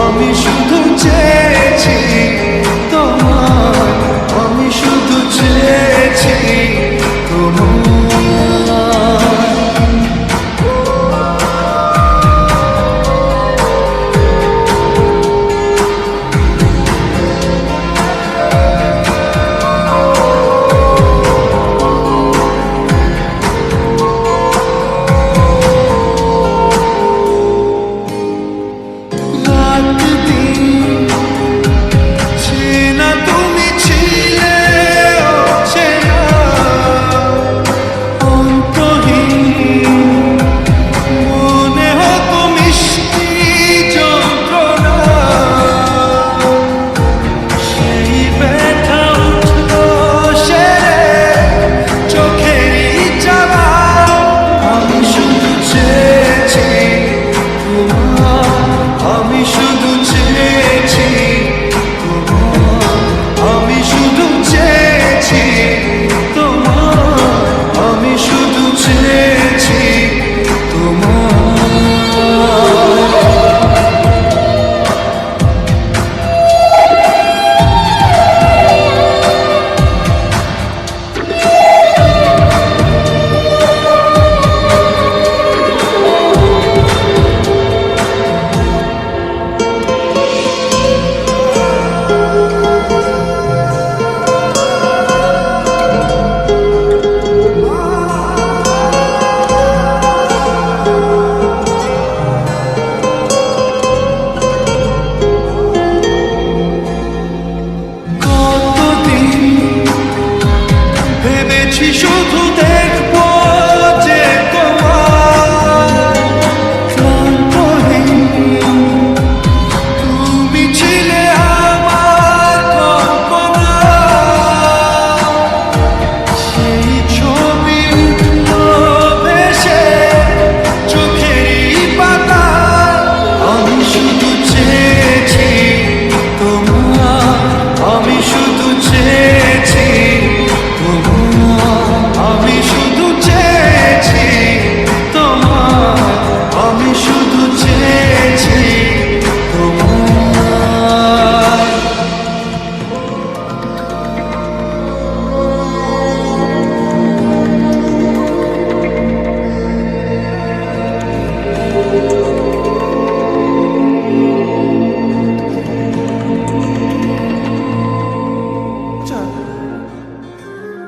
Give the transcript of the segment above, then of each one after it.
আমি শুধু চেয়েছি তোমায়, আমি শুধু চেয়েছি তোমায়। শুধু দেখবো যে তোমার ক্লান্তহীন, তুমি ছিলে আমার কল্পনা, সেই ছবি ভেসে চোখেরই পাতা। আমি শুধু চেয়েছি তোমার, আমি শুধু চেয়েছি তোমার, আমি শুধু চেয়েছি তোমার, আমি শুধু চেয়েছি তোমার।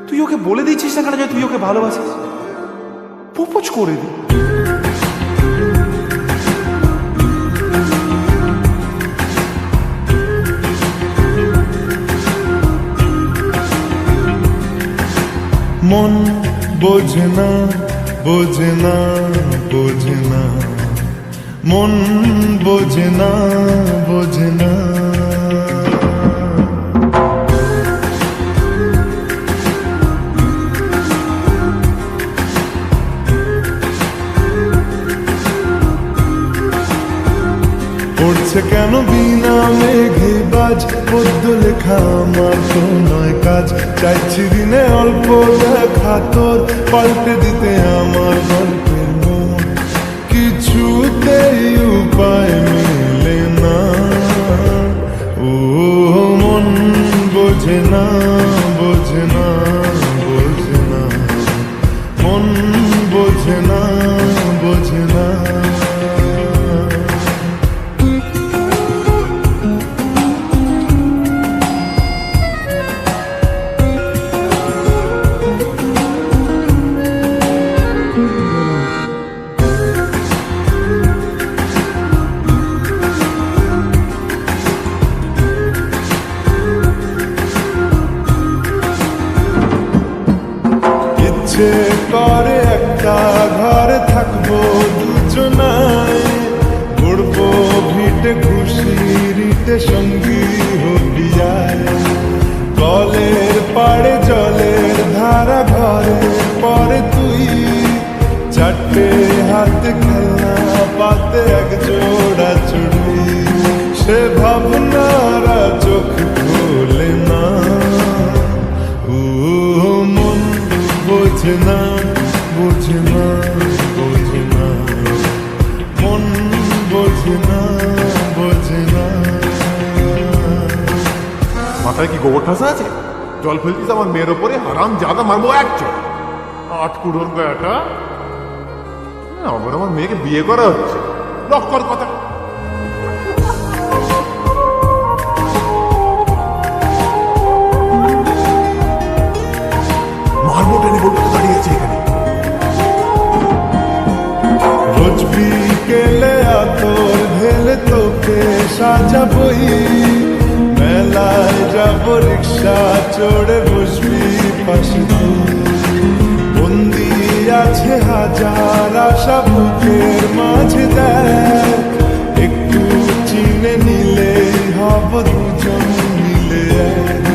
তুই ওকে বলে দিচ্ছিস না কেন যে তুই ওকে ভালোবাসিস? প্রপোজ করে দি। মন বোঝে না, বোঝে না, বোঝে না, মন বোঝে না, বোঝে না। পড়ছে কেন বিনা মেঘে বাজ, পদ্য লেখা আমার তো নয় কাজ। চাইছি দিনে অল্প দেখা তোর, পাল্টে দিতে আমার গল্পের মন। কিছুতেই উপায় মেলে না, ও মন বোঝে না, বোঝে না, বোঝে না, মন বোঝে না, বোঝে না। ইচ্ছে করে একটা ঘরে থাকবো দুজনায়, ঘুরবো ভিটে খুশি রিটে সঙ্গী হবিয়ায়। কলের পাড়ে জলের ধারা ঘরে পরে তুই, চারটে হাতে খেলনা পাতে এক জোড়া চুড়ি। সে ভাবনারা চোখ খোলে না, ও মন বোঝে না, বোঝে না, বোঝে না, মন বোঝে না, বোঝে না। মাথায় কি গোবর ঠাসা আছে? জল ফেলতিস আমার মেয়ের ওপরে, হারাম জাদা, মারবো এক চল। আট কুড়োর গাটা, আমার মেয়েকে বিয়ে করা হচ্ছে, লক্কর কথা। মারবো টেনে বলতে দাঁড়িয়েছে এখানে। রোজ বিকেলে আতর ঢেলে তোকে সাজাবই, মেলায় যাব রিক্সা চড়ে বসবি পাশে তুই। বন্দি আছে হাজার আশা বুকের মাঝে, দেখ একটু চিনে নিলে হব দুজন মিলে এক।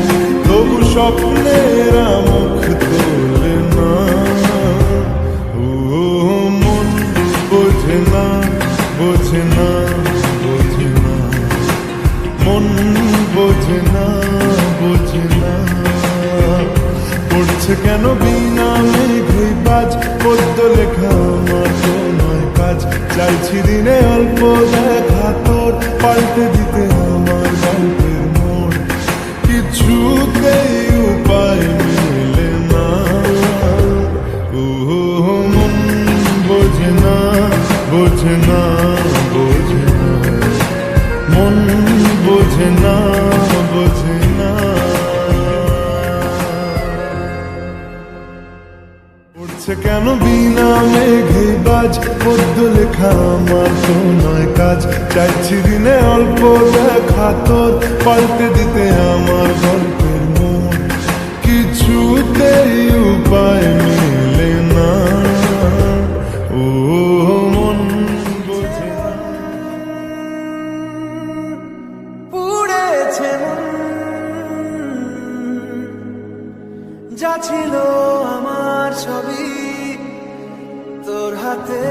তবু স্বপ্নের মুখ তোলে না, ও মন বোঝে না, বোঝে না, বোঝে না, মন বোঝে না, বোঝে না। পড়ছে কেন বিনা মেঘে বাজ, পদ্য লেখা আমার তো নয় কাজ। চাইছি দিনে অল্প দেখা তোর, পাল্টে দিতে আমার গল্পের মোড়। কিছুতেই উপায় মেলে না, ও মন বোঝে না, বোঝে না, বোঝে না, মন বোঝে না, বোঝে না। পড়ছে কেন বিনা মেঘে বাজ, পদ্য লেখা আমার তো নয় কাজ। চাইছি দিনে অল্প দেখা তোর, পাল্টে দিতে আমার গল্পের মোড়। কিছুতেই উপায় মেলে না, ও মন বোঝে না। পুড়েছে মন, যা ছিল আমার ছবি তোর হাতে।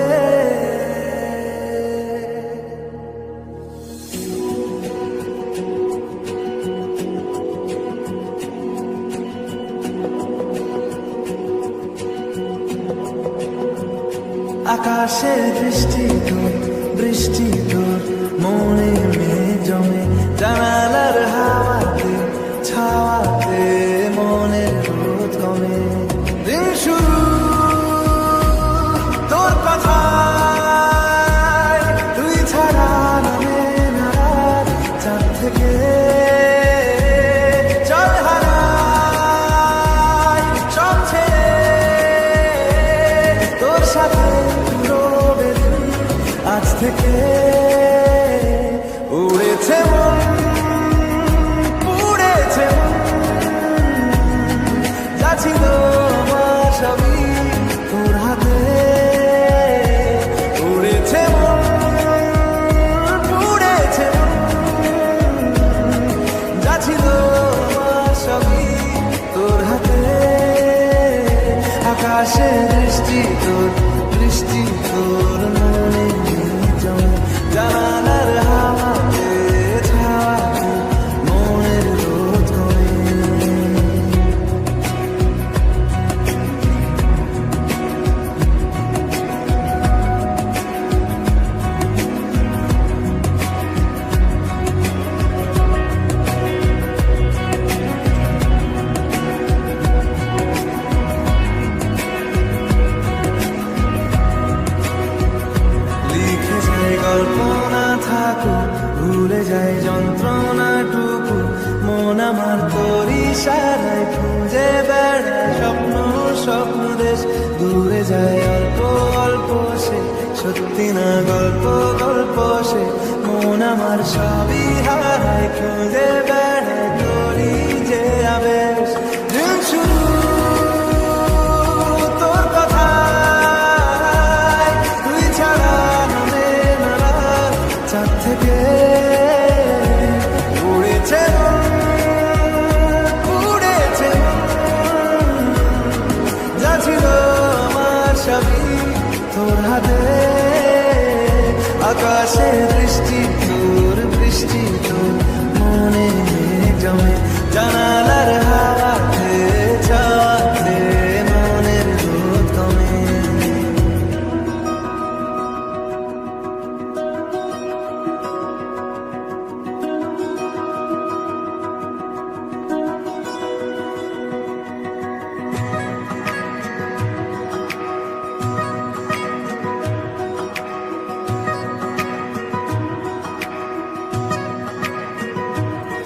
আকাশে দৃষ্টি তোর, বৃষ্টি তোর মনে মেঘ জমে, জানালার হাওয়াতে ছাওয়াতে মনের রোদ কমে। দিন শুরু তোর কথায়, তুই ছাড়া নামে না রাত। চাঁদ থেকে জল হারাই সব ছেড়ে, তোর সাথে রবে দিন। আজ থেকে উড়েছে মন, পুড়েছে মন, যা ছিল আমার সবই তোর হাতে। উড়েছে মন, পুড়েছে মন, যা ছিল আমার সবই তোর হাতে। আকাশে দৃষ্টি তোর, বৃষ্টি তোর মনে জমে, জানালার হাওয়াতে ছাওয়াতে মনের রোদ কমে। লিখে যায় গল্প না থাকুক, ভুলে যায় যন্ত্রণাটুকু। মন আমার তোর ইশারায় খুঁজে বেড়ায় স্বপ্ন, স্বপ্ন দেশ। দূরে যায় অল্প অল্প সে, সত্যি না গল্প, গল্প সে। মন আমার সবই হারায়, খুঁজে বেড়ায় তোরই যে আবেশ। দিন শুরু তোর কথায়, তুই ছাড়া নামে না রাত। চাঁদ থেকে উড়েছে মন, পুড়েছে মন, যা ছিল আমার সবই তোর হাতে। আকাশে দৃষ্টি তোর, বৃষ্টি তোর মনে মেঘ জমে, জানালার হাওয়াতে ছাওয়াতে মনের রোদ কমে।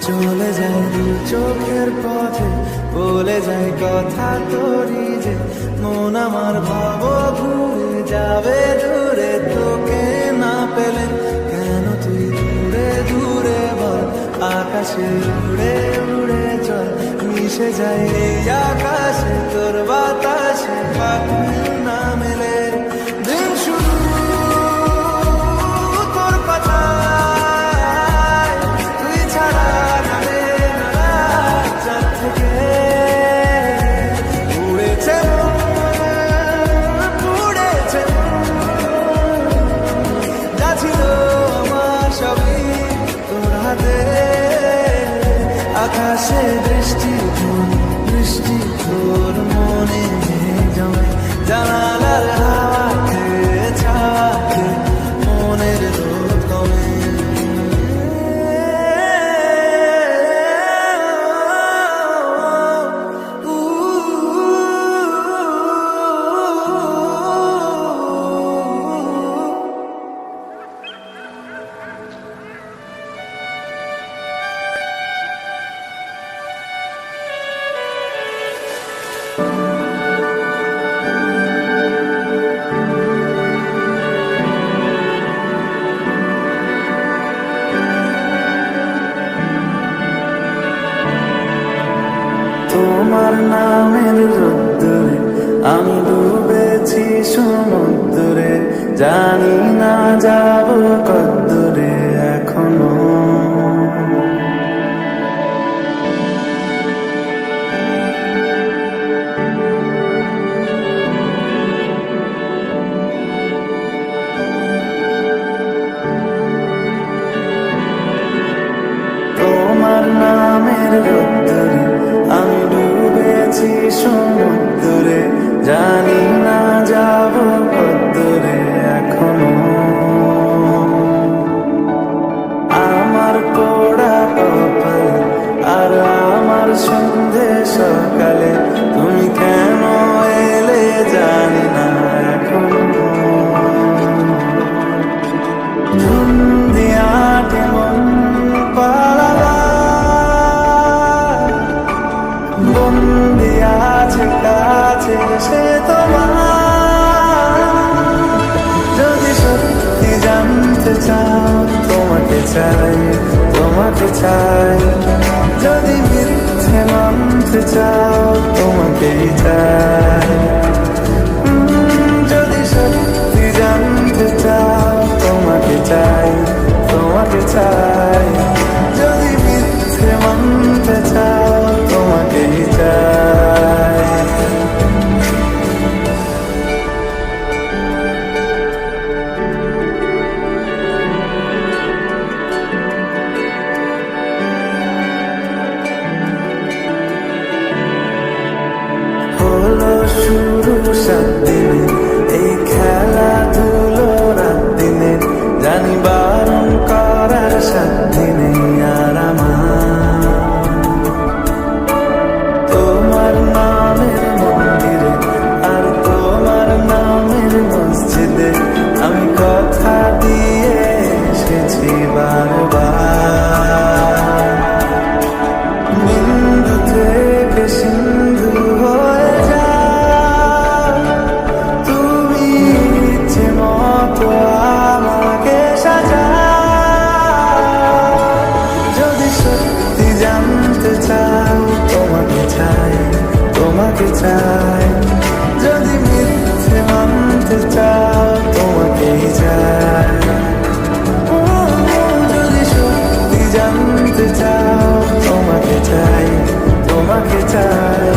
চলে যায় দু চোখের পথে, বলে যায় কথা তোরই যে মন আমার ভাব ঘুরে যাবে দূরে, তোকে না পেলে কেন তুই দূরে দূরে বল, আকাশে উড়ে উড়ে চল, মিশে যায় এই আকাশে তোর বাতাসে, পাখি না মেলে দিন শুরু তোর কথায়, তুই ছাড়া নারে না চাঁদ থেকে উড়েছে উড়েছে যা ছিল আমার সবই তোর হাতে, আকাশে বৃষ্টি বৃষ্টি তোর মনে জমে, জানালার হাওয়াতে ছাওয়াতে মনের রোদ কমে। তোমার নামের রোদ্দুরে আমি ডুবেছি সমুদ্রে, জানি না যাব কদ্দুরে এখনো, তোমার নামের রোদ্দুরে আমি ডুবেছি সমুদ্রে, জানি না যাব কদ্দুরে এখনো, আমার পোড়া কপালে আর আমার সন্ধে সকালে তুমি কেন এলে জানি না এখনো, ধুন্দিয়াটে মন পালালা বন্দি আছে কাছে সে তোমার, যদি সত্যি জানতে চাও তোমাকে চাই তোমাকে চাই, যদি মিথ্যে মানতে চাও তোমাকেই চাই, যদি সত্যি জানতে চাও তোমাকে চাই তোমাকে চাই, যদি মিথ্যে মানতে চাও তোমাকেই চাই। হলো শুরু 7 দিনে এই খেলাধুলো রাত দিনে, জানি বারণ করার সাথে নেই আর আমার, তোমার নামের মন্দিরে আর তোমার নামের মসজিদে আমি কথা দিয়ে এসেছি বারবার, বিন্দু থেকে সিন্ধু হয়ে যা তুমি ইচ্ছে মতো আমাকে সাজা, যদি সত্যি জানতে চাও তোমাকে চাই তোমাকে চাই, যদি মিথ্যে মানতে চাও তোমাকেই চাই, যদি সত্যি জানতে চাও তোমাকে চাই তোমাকে চাই,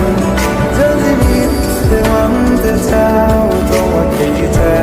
যদি মিথ্যে মানতে চাও তোমাকেই চাই।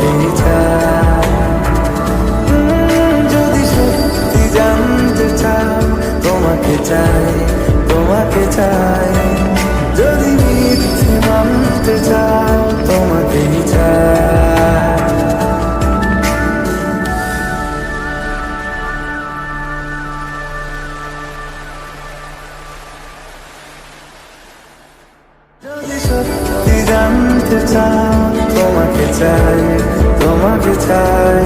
তোমাকেই চাই। যদি সত্যি জানতে চাও তোমাকে চাই, তোমাকে চাই। যদি মিথ্যে মানতে চাও তোমাকেই চাই। যদি সত্যি জানতে চাও তোমাকে চাই, তোমাকে চাই।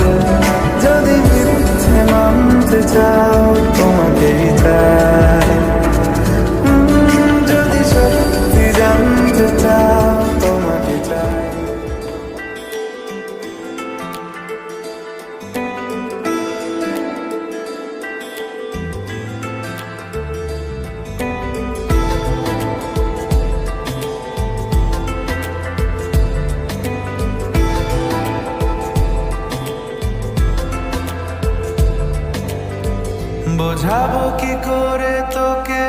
যদি মিথ্যে মানতে চাও তোমাকেই চাই। যদি সত্যি জানতে চাও তোমাকে চাই। বোঝাবো কি করে তোকে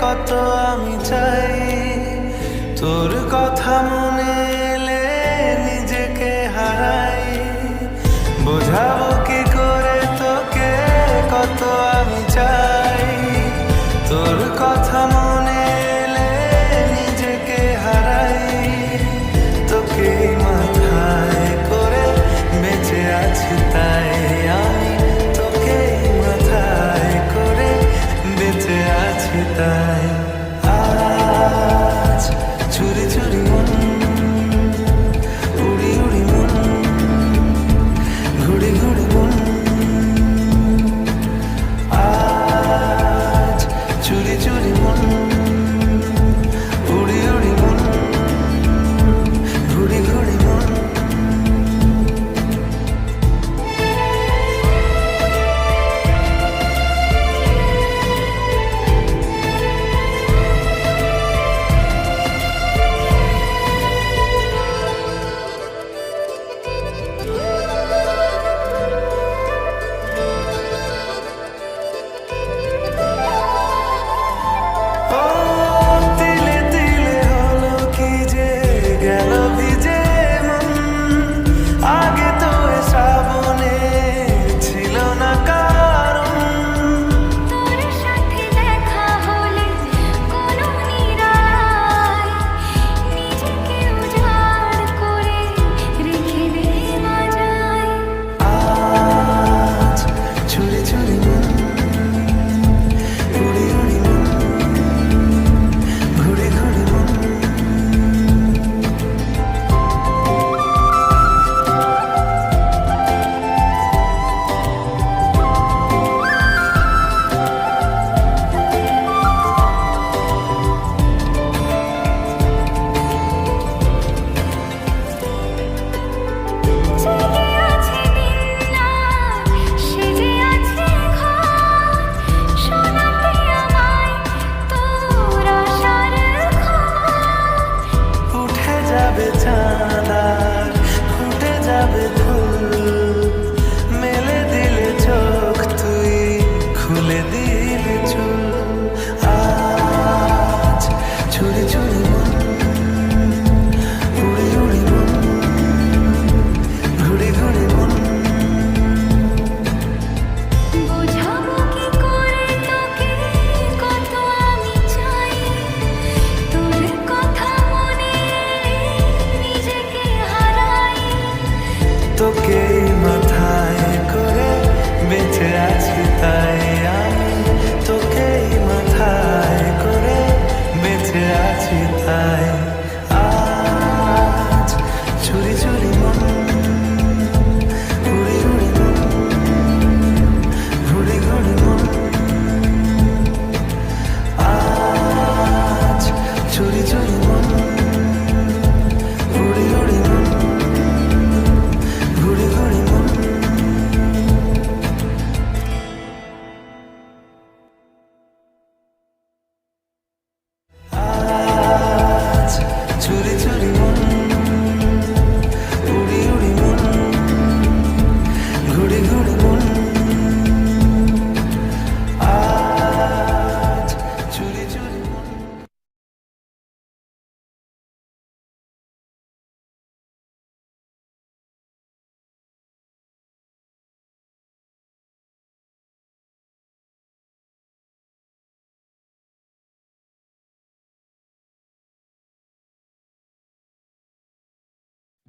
কত আমি চাই, তোর কথা মনে এলে নিজেকে হারাই। বোঝাবো কি করে তোকে কত আমি চাই, তোর কথা মনে এলে নিজেকে হারাই। তোকে মাথায় করে বেঁচে আছি তাই আমি, তোকে মাথায় করে বেঁচে আছি তাই।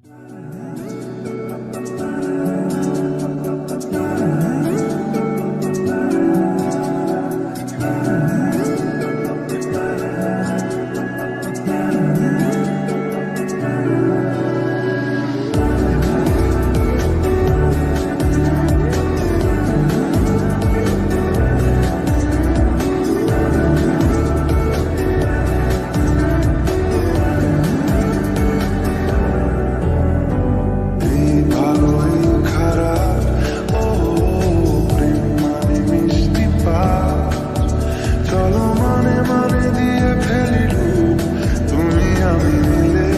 এই ভালোই খারাপ, ও প্রেম মানে মিষ্টি পাপ, চলো মানে মানে দিয়ে ফেলি রূপ, তুমি আমি মিলে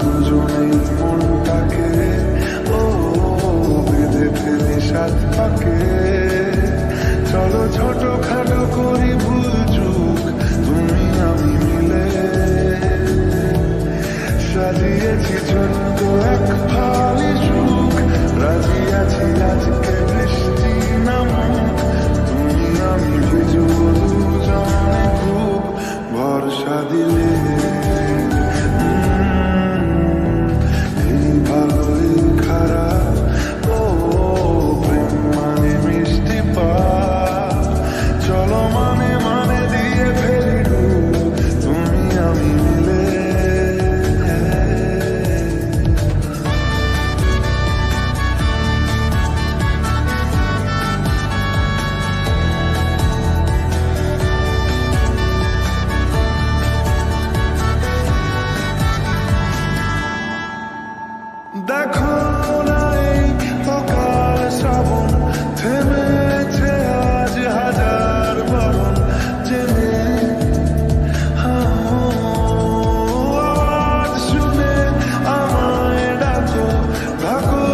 দুজনেই মনটাকে ও বেঁধে ফেলি সাত পাকে, চলো ছোট খাটো করি ভুল চুক, তুমি আমি মিলে সাজিয়েছি ছোট্ট এক ফালি সুখ, রাজি আছি আজকে বৃষ্টি নামুক, তুমি আমি ভিজব দুজনে খুব ভরসা দিলে। এই ভালোই খারাপ, ও প্রেম মানে মিষ্টি পাপ, চলো মানে মানে দিয়ে ফেলি রূপ, তুমি আমি মিলে। দেখো না এই সকাল শ্রাবণ, থেমেছে আজ হাজার বরণ, জেনে আওয়াজ শুনে আমায় ডাকো, ডাকো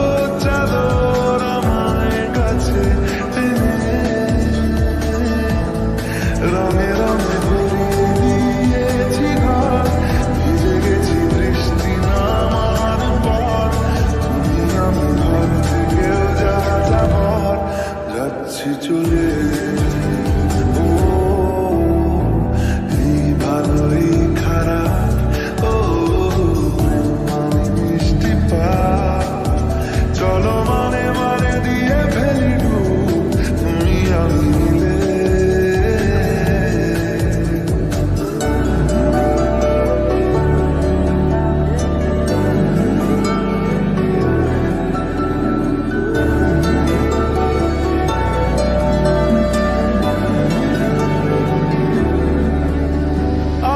চাদর আমায় কাছে টেনে, রঙে রঙে ভরিয়ে দিয়েছি ঘর, ভিজে গেছি বৃষ্টি নামার পর, তুমি আমি ঘর থেকেও যাবার যাচ্ছি চলে। ও এই ভালোই খারাপ, ও প্রেম মানে মিষ্টি পাপ, চলো মানে মানে দিয়ে ফেলি রূপ, তুমি আমি মিলে।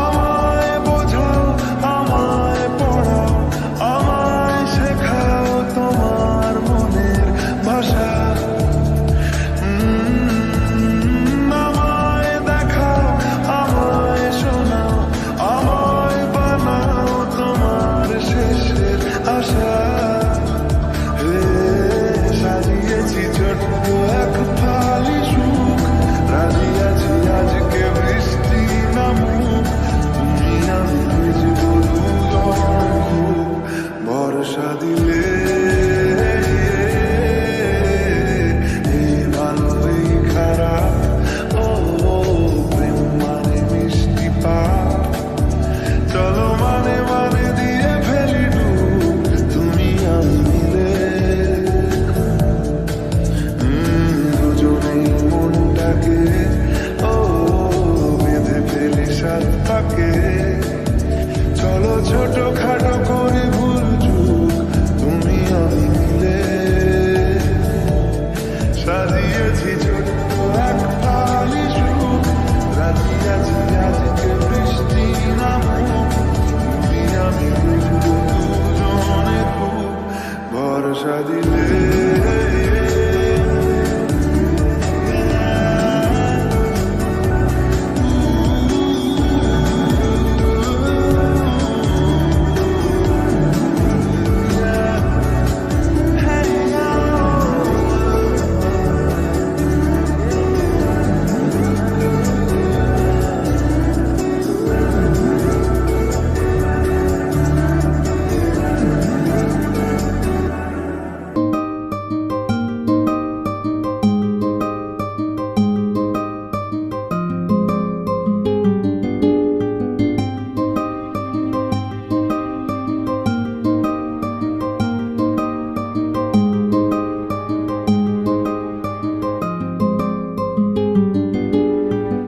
আমায় বোঝাও, আমায় পড়াও, আমায় শেখাও তোমার মনের ভাষা, আমায় দেখাও, আমায় শোনাও, আমায় বানাও তোমার শেষের আশা।